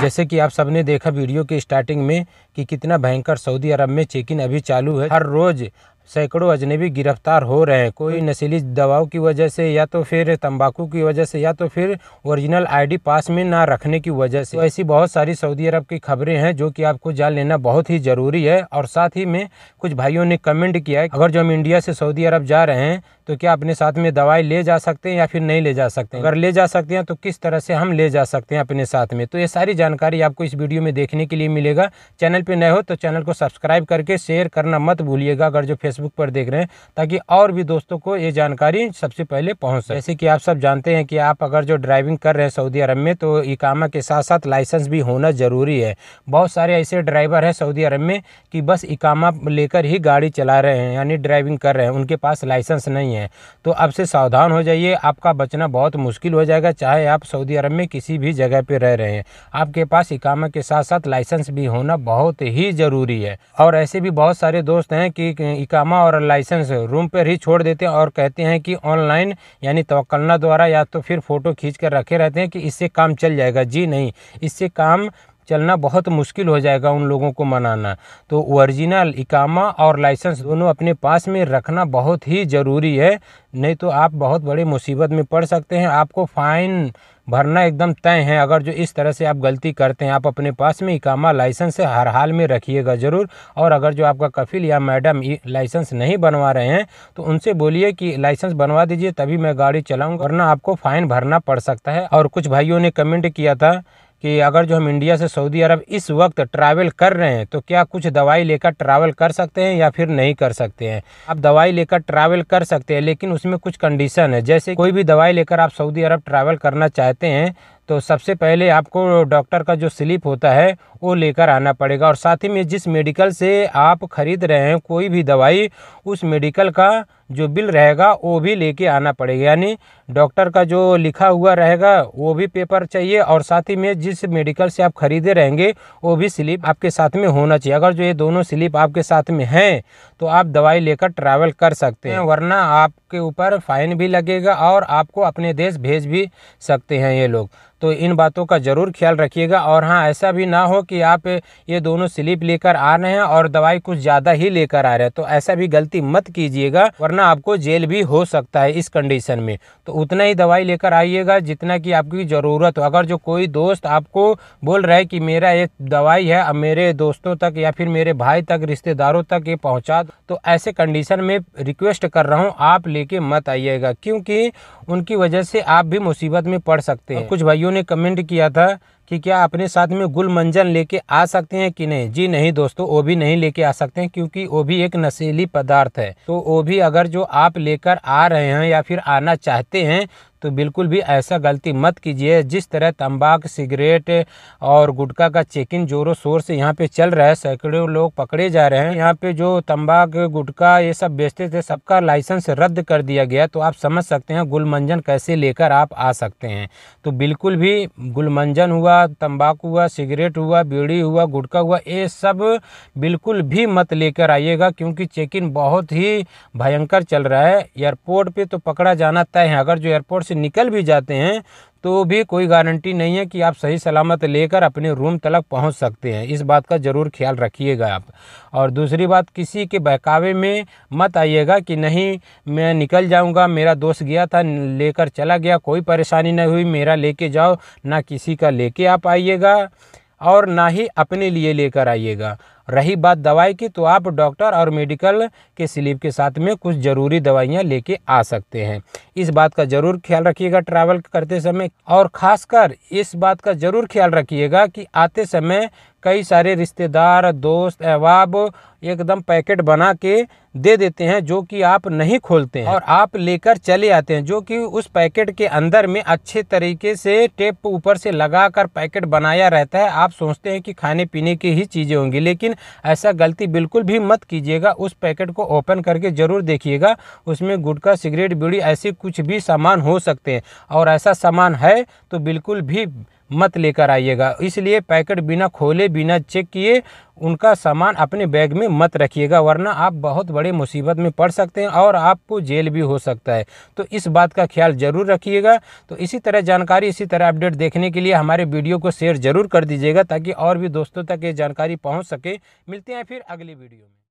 जैसे कि आप सबने देखा वीडियो के स्टार्टिंग में कि कितना भयंकर सऊदी अरब में चेकिंग अभी चालू है। हर रोज़ सैकड़ों अजनबी गिरफ्तार हो रहे हैं, कोई नशीली दवाओं की वजह से, या तो फिर तंबाकू की वजह से, या तो फिर ओरिजिनल आईडी पास में ना रखने की वजह से। तो ऐसी बहुत सारी सऊदी अरब की खबरें हैं जो कि आपको जान लेना बहुत ही ज़रूरी है। और साथ ही में कुछ भाइयों ने कमेंट किया है, अगर जो हम इंडिया से सऊदी अरब जा रहे हैं तो क्या अपने साथ में दवाई ले जा सकते हैं या फिर नहीं ले जा सकते हैं, अगर ले जा सकते हैं तो किस तरह से हम ले जा सकते हैं अपने साथ में। तो ये सारी जानकारी आपको इस वीडियो में देखने के लिए मिलेगा। चैनल पे नए हो तो चैनल को सब्सक्राइब करके शेयर करना मत भूलिएगा अगर जो फेसबुक पर देख रहे हैं, ताकि और भी दोस्तों को ये जानकारी सबसे पहले पहुंच सके। जैसे कि आप सब जानते हैं कि आप अगर जो ड्राइविंग कर रहे हैं सऊदी अरब में तो इकामा के साथ साथ लाइसेंस भी होना ज़रूरी है। बहुत सारे ऐसे ड्राइवर हैं सऊदी अरब में कि बस इकामा लेकर ही गाड़ी चला रहे हैं, यानी ड्राइविंग कर रहे हैं, उनके पास लाइसेंस नहीं है। तो अब से सावधान हो जाइए, आपका बचना बहुत मुश्किल हो जाएगा। चाहे आप सऊदी अरब में किसी भी जगह पे रह रहे हैं, आपके पास इकामा के साथ साथ लाइसेंस भी होना बहुत ही ज़रूरी है। और ऐसे भी बहुत सारे दोस्त हैं कि इकामा और लाइसेंस रूम पर ही छोड़ देते हैं और कहते हैं कि ऑनलाइन यानी तवक्कलना द्वारा या तो फिर फ़ोटो खींच कर रखे रहते हैं कि इससे काम चल जाएगा। जी नहीं, इससे काम चलना बहुत मुश्किल हो जाएगा उन लोगों को मनाना। तो ओरिजिनल इकामा और लाइसेंस दोनों अपने पास में रखना बहुत ही ज़रूरी है, नहीं तो आप बहुत बड़े मुसीबत में पड़ सकते हैं। आपको फ़ाइन भरना एकदम तय है अगर जो इस तरह से आप गलती करते हैं। आप अपने पास में इकामा लाइसेंस से हर हाल में रखिएगा ज़रूर। और अगर जो आपका कफिल या मैडम लाइसेंस नहीं बनवा रहे हैं तो उनसे बोलिए कि लाइसेंस बनवा दीजिए तभी मैं गाड़ी चलाऊँगा, वरना आपको फ़ाइन भरना पड़ सकता है। और कुछ भाइयों ने कमेंट किया था कि अगर जो हम इंडिया से सऊदी अरब इस वक्त ट्रैवल कर रहे हैं तो क्या कुछ दवाई लेकर ट्रैवल कर सकते हैं या फिर नहीं कर सकते हैं। आप दवाई लेकर ट्रैवल कर सकते हैं, लेकिन उसमें कुछ कंडीशन है। जैसे कोई भी दवाई लेकर आप सऊदी अरब ट्रैवल करना चाहते हैं तो सबसे पहले आपको डॉक्टर का जो स्लिप होता है वो लेकर आना पड़ेगा। और साथ ही में जिस मेडिकल से आप ख़रीद रहे हैं कोई भी दवाई, उस मेडिकल का जो बिल रहेगा वो भी लेके आना पड़ेगा, यानी डॉक्टर का जो लिखा हुआ रहेगा वो भी पेपर चाहिए। और साथ ही में जिस मेडिकल से आप खरीदे रहेंगे वो भी स्लिप आपके साथ में होना चाहिए। अगर जो ये दोनों स्लिप आपके साथ में हैं तो आप दवाई लेकर ट्रैवल कर सकते हैं, वरना आपके ऊपर फ़ाइन भी लगेगा और आपको अपने देश भेज भी सकते हैं ये लोग। तो इन बातों का ज़रूर ख्याल रखिएगा। और हाँ, ऐसा भी ना हो कि आप ये दोनों स्लिप लेकर आ रहे हैं और दवाई कुछ ज़्यादा ही लेकर आ रहे हैं, तो ऐसा भी गलती मत कीजिएगा, वरना आपको जेल भी हो सकता है इस कंडीशन में। तो उतना ही दवाई लेकर आइएगा जितना कि आपकी ज़रूरत हो। अगर जो कोई दोस्त आपको बोल रहा है कि मेरा एक दवाई है, अब मेरे दोस्तों तक या फिर मेरे भाई तक, रिश्तेदारों तक ये पहुँचा, तो ऐसे कंडीशन में रिक्वेस्ट कर रहा हूँ आप लेके मत आइएगा, क्योंकि उनकी वजह से आप भी मुसीबत में पड़ सकते हैं। कुछ भाइयों ने कमेंट किया था कि क्या अपने साथ में गुलमंजन लेके आ सकते हैं कि नहीं। जी नहीं दोस्तों, वो भी नहीं लेके आ सकते हैं, क्योंकि वो भी एक नशीली पदार्थ है। तो वो भी अगर जो आप लेकर आ रहे हैं या फिर आना चाहते हैं तो बिल्कुल भी ऐसा गलती मत कीजिए। जिस तरह तंबाकू, सिगरेट और गुटखा का चेकिंग जोरों शोर से यहाँ पे चल रहा है, सैकड़ों लोग पकड़े जा रहे हैं। यहाँ पे जो तंबाकू, गुटखा ये सब बेचते थे सबका लाइसेंस रद्द कर दिया गया। तो आप समझ सकते हैं गुलमंजन कैसे लेकर आप आ सकते हैं। तो बिल्कुल भी गुलमंजन हुआ, तंबाकू हुआ, सिगरेट हुआ, बीड़ी हुआ, गुटखा हुआ, ये सब बिल्कुल भी मत लेकर आइएगा, क्योंकि चेकिंग बहुत ही भयंकर चल रहा है। एयरपोर्ट पे तो पकड़ा जाना तय है। अगर जो एयरपोर्ट से निकल भी जाते हैं तो भी कोई गारंटी नहीं है कि आप सही सलामत लेकर अपने रूम तक पहुंच सकते हैं। इस बात का ज़रूर ख्याल रखिएगा आप। और दूसरी बात, किसी के बहकावे में मत आइएगा कि नहीं मैं निकल जाऊंगा, मेरा दोस्त गया था लेकर चला गया, कोई परेशानी नहीं हुई, मेरा लेके जाओ। ना किसी का लेके आप आइएगा और ना ही अपने लिए लेकर आइएगा। रही बात दवाई की, तो आप डॉक्टर और मेडिकल के स्लिप के साथ में कुछ ज़रूरी दवाइयाँ लेके आ सकते हैं। इस बात का ज़रूर ख्याल रखिएगा ट्रैवल करते समय। और ख़ासकर इस बात का ज़रूर ख्याल रखिएगा कि आते समय कई सारे रिश्तेदार, दोस्त, अहबाब एकदम पैकेट बना के दे देते हैं जो कि आप नहीं खोलते हैं और आप लेकर चले आते हैं, जो कि उस पैकेट के अंदर में अच्छे तरीके से टेप ऊपर से लगाकर पैकेट बनाया रहता है। आप सोचते हैं कि खाने पीने की ही चीज़ें होंगी, लेकिन ऐसा गलती बिल्कुल भी मत कीजिएगा। उस पैकेट को ओपन करके ज़रूर देखिएगा, उसमें गुटखा, सिगरेट, बीड़ी ऐसे कुछ भी सामान हो सकते हैं। और ऐसा सामान है तो बिल्कुल भी मत लेकर आइएगा। इसलिए पैकेट बिना खोले बिना चेक किए उनका सामान अपने बैग में मत रखिएगा, वरना आप बहुत बड़ी मुसीबत में पड़ सकते हैं और आपको जेल भी हो सकता है। तो इस बात का ख्याल ज़रूर रखिएगा। तो इसी तरह जानकारी, इसी तरह अपडेट देखने के लिए हमारे वीडियो को शेयर ज़रूर कर दीजिएगा, ताकि और भी दोस्तों तक ये जानकारी पहुंच सके। मिलते हैं फिर अगली वीडियो में।